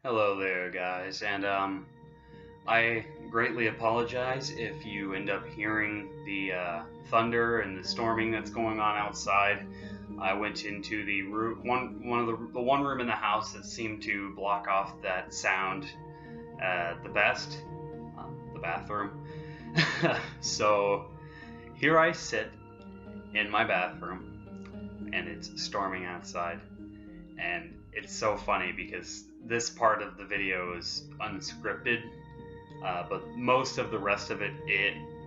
Hello there, guys, and I greatly apologize if you end up hearing the thunder and the storming that's going on outside. I went into the one room in the house that seemed to block off that sound the best, the bathroom. So here I sit in my bathroom, and it's storming outside, and it's so funny because this part of the video is unscripted, but most of the rest of it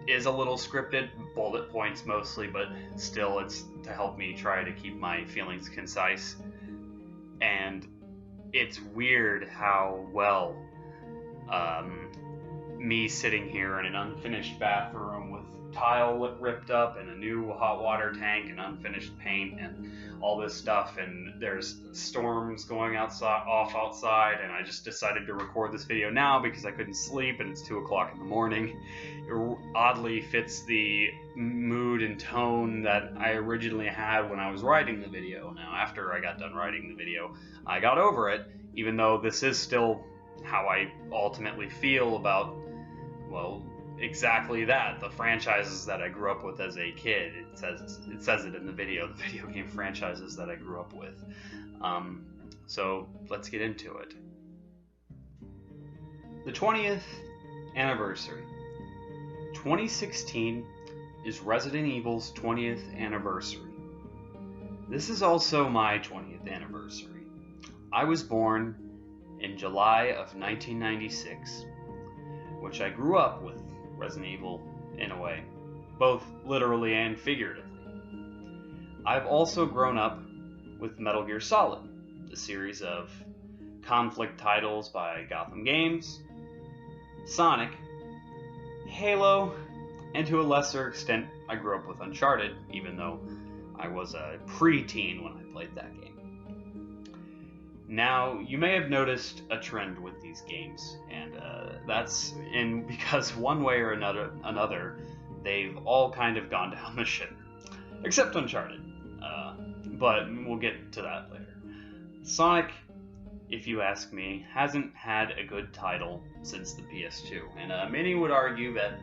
is a little scripted, bullet points mostly, but still it's to help me try to keep my feelings concise. And it's weird how well me sitting here in an unfinished bathroom with tile ripped up and a new hot water tank and unfinished paint and all this stuff, and there's storms going off outside, and I just decided to record this video now because I couldn't sleep and it's 2 o'clock in the morning. It oddly fits the mood and tone that I originally had when I was writing the video. Now, after I got done writing the video, I got over it, even though this is still how I ultimately feel about, well, exactly that, the franchises that I grew up with as a kid. It says it in the video game franchises that I grew up with. So let's get into it. The 20th anniversary. 2016 is Resident Evil's 20th anniversary. This is also my 20th anniversary. I was born in July of 1996, which I grew up with Resident Evil in a way, both literally and figuratively. I've also grown up with Metal Gear Solid, the series of conflict titles by Gotham Games, Sonic, Halo, and to a lesser extent, I grew up with Uncharted, even though I was a preteen when I played that game. Now, you may have noticed a trend with these games, and that's because one way or another, they've all kind of gone down the shitter. Except Uncharted, but we'll get to that later. Sonic, if you ask me, hasn't had a good title since the PS2, and many would argue that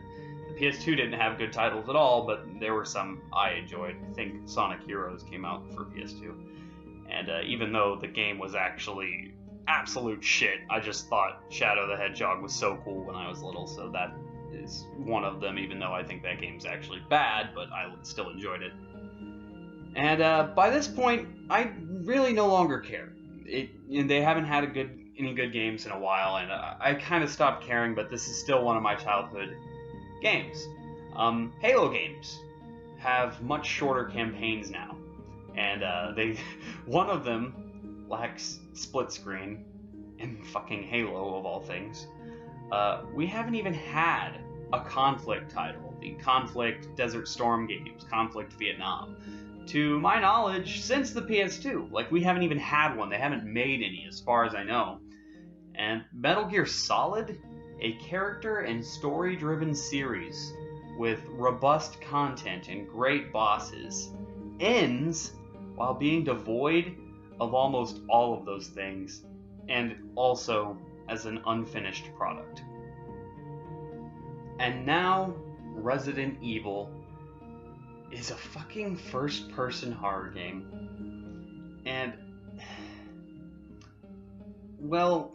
the PS2 didn't have good titles at all, but there were some I enjoyed. I think Sonic Heroes came out for PS2. And even though the game was actually absolute shit, I just thought Shadow the Hedgehog was so cool when I was little, so that is one of them, even though I think that game's actually bad, but I still enjoyed it. And by this point, I really no longer care. They haven't had any good games in a while, and I kind of stopped caring, but this is still one of my childhood games. Halo games have much shorter campaigns now. And one of them lacks split screen in fucking Halo of all things. We haven't even had a conflict title. The Conflict Desert Storm games, Conflict Vietnam. To my knowledge, since the PS2. Like, we haven't even had one. They haven't made any, as far as I know. And Metal Gear Solid, a character and story-driven series with robust content and great bosses, ends while being devoid of almost all of those things, and also as an unfinished product. And now, Resident Evil is a fucking first-person horror game. And, well,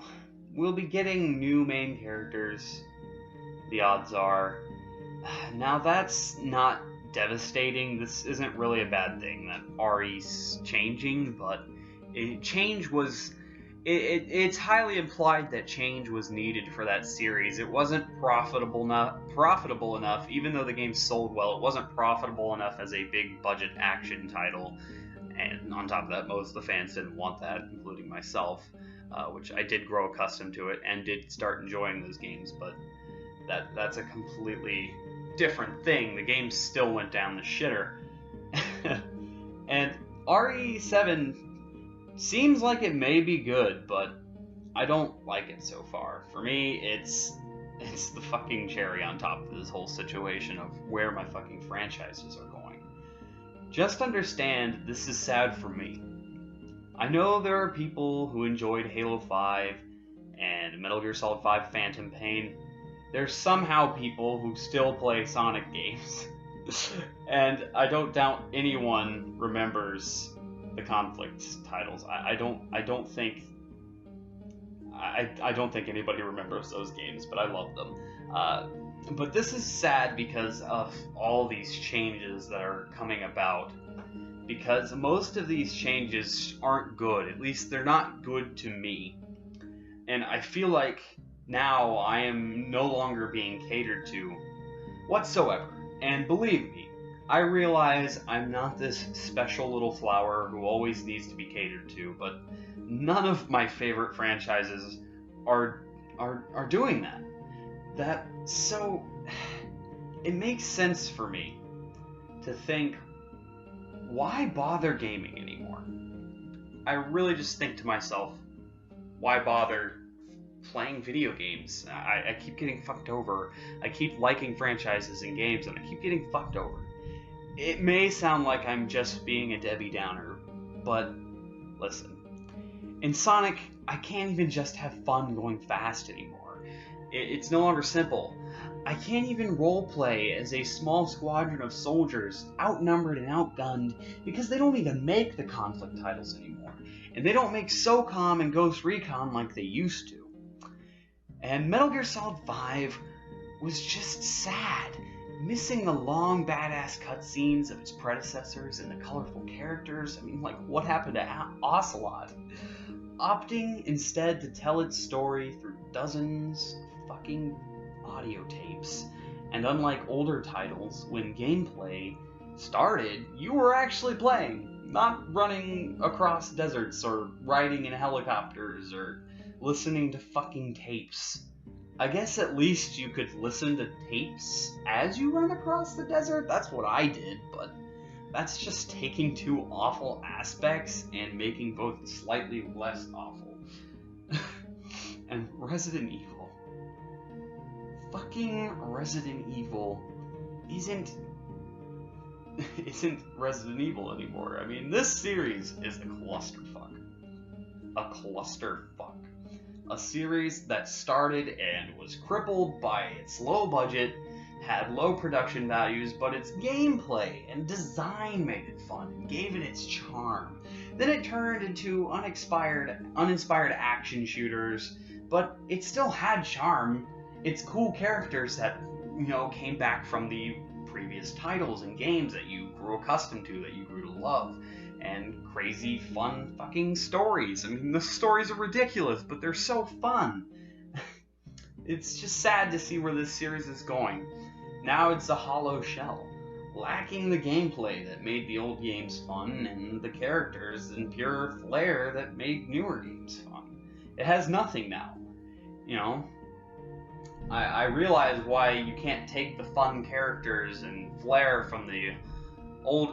we'll be getting new main characters, the odds are. Now that's not devastating. This isn't really a bad thing that RE's changing, but it's highly implied that change was needed for that series. It wasn't profitable enough, even though the game sold well. It wasn't profitable enough as a big budget action title, and on top of that, most of the fans didn't want that, including myself, which I did grow accustomed to it and did start enjoying those games, but that's a completely different thing. The game still went down the shitter. And RE7 seems like it may be good, but I don't like it so far. For me, it's it's the fucking cherry on top of this whole situation of where my fucking franchises are going. Just understand, this is sad for me. I know there are people who enjoyed Halo 5 and Metal Gear Solid 5 Phantom Pain. There's somehow people who still play Sonic games. And I don't doubt anyone remembers the Conflict titles. I don't think anybody remembers those games, but I love them. But this is sad because of all these changes that are coming about. Because most of these changes aren't good. At least they're not good to me. And I feel like now I am no longer being catered to whatsoever. And believe me, I realize I'm not this special little flower who always needs to be catered to, but none of my favorite franchises are doing that. So it makes sense for me to think, why bother gaming anymore? I really just think to myself, why bother playing video games? I keep getting fucked over. I keep liking franchises and games, and I keep getting fucked over. It may sound like I'm just being a Debbie Downer, but listen. In Sonic, I can't even just have fun going fast anymore. It's no longer simple. I can't even roleplay as a small squadron of soldiers, outnumbered and outgunned, because they don't even make the Conflict titles anymore. And they don't make SOCOM and Ghost Recon like they used to. And Metal Gear Solid 5 was just sad, missing the long badass cutscenes of its predecessors and the colorful characters. I mean, like, what happened to Ocelot? Opting instead to tell its story through dozens of fucking audio tapes. And unlike older titles, when gameplay started, you were actually playing, not running across deserts or riding in helicopters or listening to fucking tapes. I guess at least you could listen to tapes as you run across the desert. That's what I did, but that's just taking two awful aspects and making both slightly less awful. And Resident Evil. Fucking Resident Evil isn't Resident Evil anymore. I mean, this series is a clusterfuck. A clusterfuck. A series that started and was crippled by its low budget, had low production values, but its gameplay and design made it fun and gave it its charm. Then it turned into uninspired action shooters, but it still had charm. It's cool characters that, came back from the previous titles and games that you grew accustomed to, that you grew to love. And crazy, fun fucking stories. I mean, the stories are ridiculous, but they're so fun. It's just sad to see where this series is going. Now it's a hollow shell, lacking the gameplay that made the old games fun, and the characters and pure flair that made newer games fun. It has nothing now. I realize why you can't take the fun characters and flair from the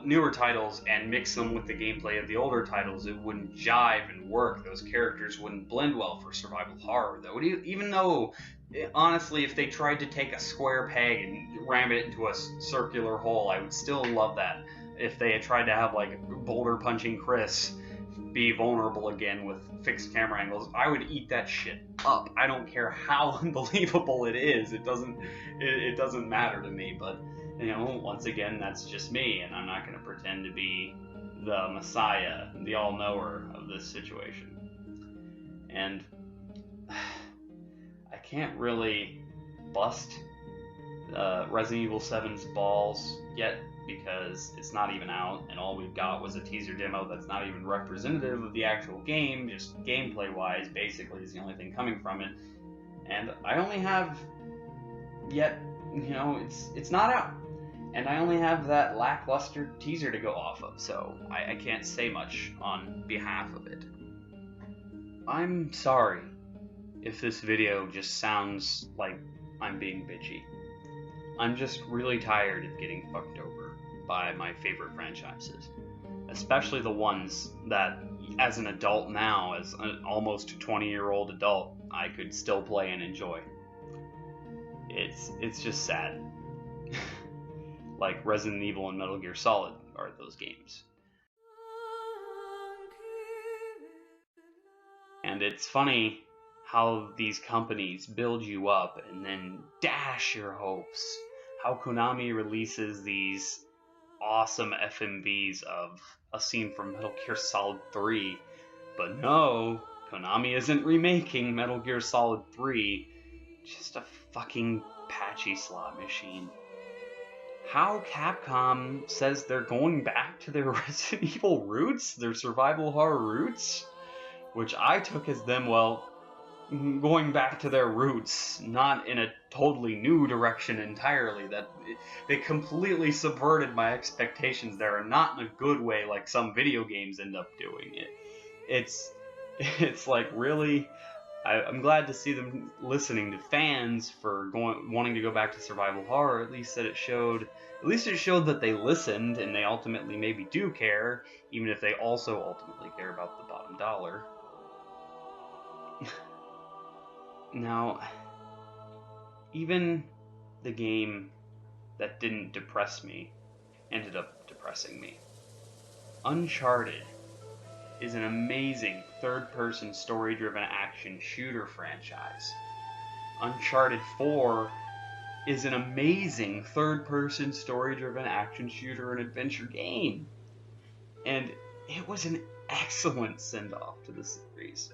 newer titles and mix them with the gameplay of the older titles. It wouldn't jive and work. Those characters wouldn't blend well for survival horror, though. Even though, honestly, if they tried to take a square peg and ram it into a circular hole, I would still love that. If they had tried to have, like, boulder punching Chris be vulnerable again with fixed camera angles, I would eat that shit up. I don't care how unbelievable it is. It doesn't matter to me, but once again, that's just me, and I'm not going to pretend to be the messiah, the all-knower of this situation. And I can't really bust Resident Evil 7's balls yet, because it's not even out, and all we've got was a teaser demo that's not even representative of the actual game, just gameplay-wise, basically, is the only thing coming from it. And I only have yet, it's not out. And I only have that lackluster teaser to go off of, so I can't say much on behalf of it. I'm sorry if this video just sounds like I'm being bitchy. I'm just really tired of getting fucked over by my favorite franchises. Especially the ones that, as an adult now, as an almost 20-year-old adult, I could still play and enjoy. it's just sad. Like Resident Evil and Metal Gear Solid are those games. And it's funny how these companies build you up and then dash your hopes. How Konami releases these awesome FMVs of a scene from Metal Gear Solid 3. But no, Konami isn't remaking Metal Gear Solid 3. Just a fucking patchy slot machine. How Capcom says they're going back to their Resident Evil roots, their survival horror roots, which I took as them, well, going back to their roots, not in a totally new direction entirely. That they completely subverted my expectations there, and not in a good way like some video games end up doing it. It's like, really, I'm glad to see them listening to fans for wanting to go back to survival horror. At least it showed that they listened, and they ultimately maybe do care, even if they also ultimately care about the bottom dollar. Now, even the game that didn't depress me ended up depressing me. Uncharted is an amazing third-person story-driven action shooter franchise. Uncharted 4 is an amazing third-person story-driven action shooter and adventure game. And it was an excellent send-off to the series.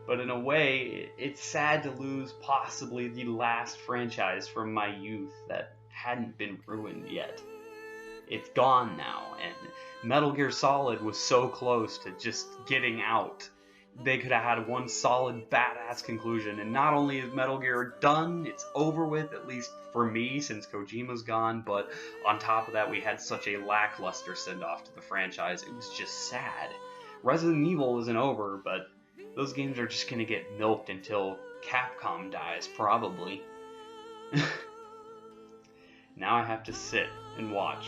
But in a way, it's sad to lose possibly the last franchise from my youth that hadn't been ruined yet. It's gone now, and Metal Gear Solid was so close to just getting out. They could have had one solid, badass conclusion, and not only is Metal Gear done, it's over with, at least for me, since Kojima's gone, but on top of that, we had such a lackluster send-off to the franchise. It was just sad. Resident Evil isn't over, but those games are just gonna get milked until Capcom dies, probably. Now I have to sit and watch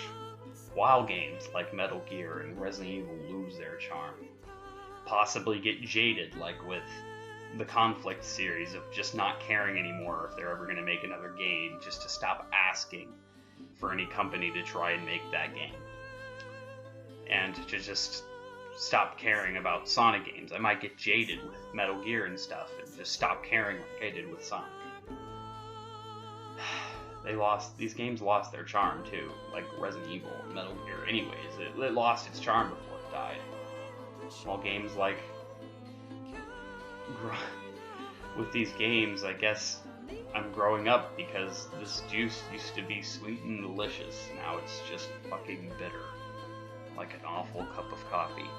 while games like Metal Gear and Resident Evil lose their charm. Possibly get jaded, like with the Conflict series, of just not caring anymore if they're ever going to make another game, just to stop asking for any company to try and make that game. And to just stop caring about Sonic games. I might get jaded with Metal Gear and stuff, and just stop caring like I did with Sonic. These games lost their charm too, like Resident Evil and Metal Gear. Anyways, it lost its charm before it died. While games like, with these games, I guess I'm growing up because this juice used to be sweet and delicious. Now it's just fucking bitter, like an awful cup of coffee.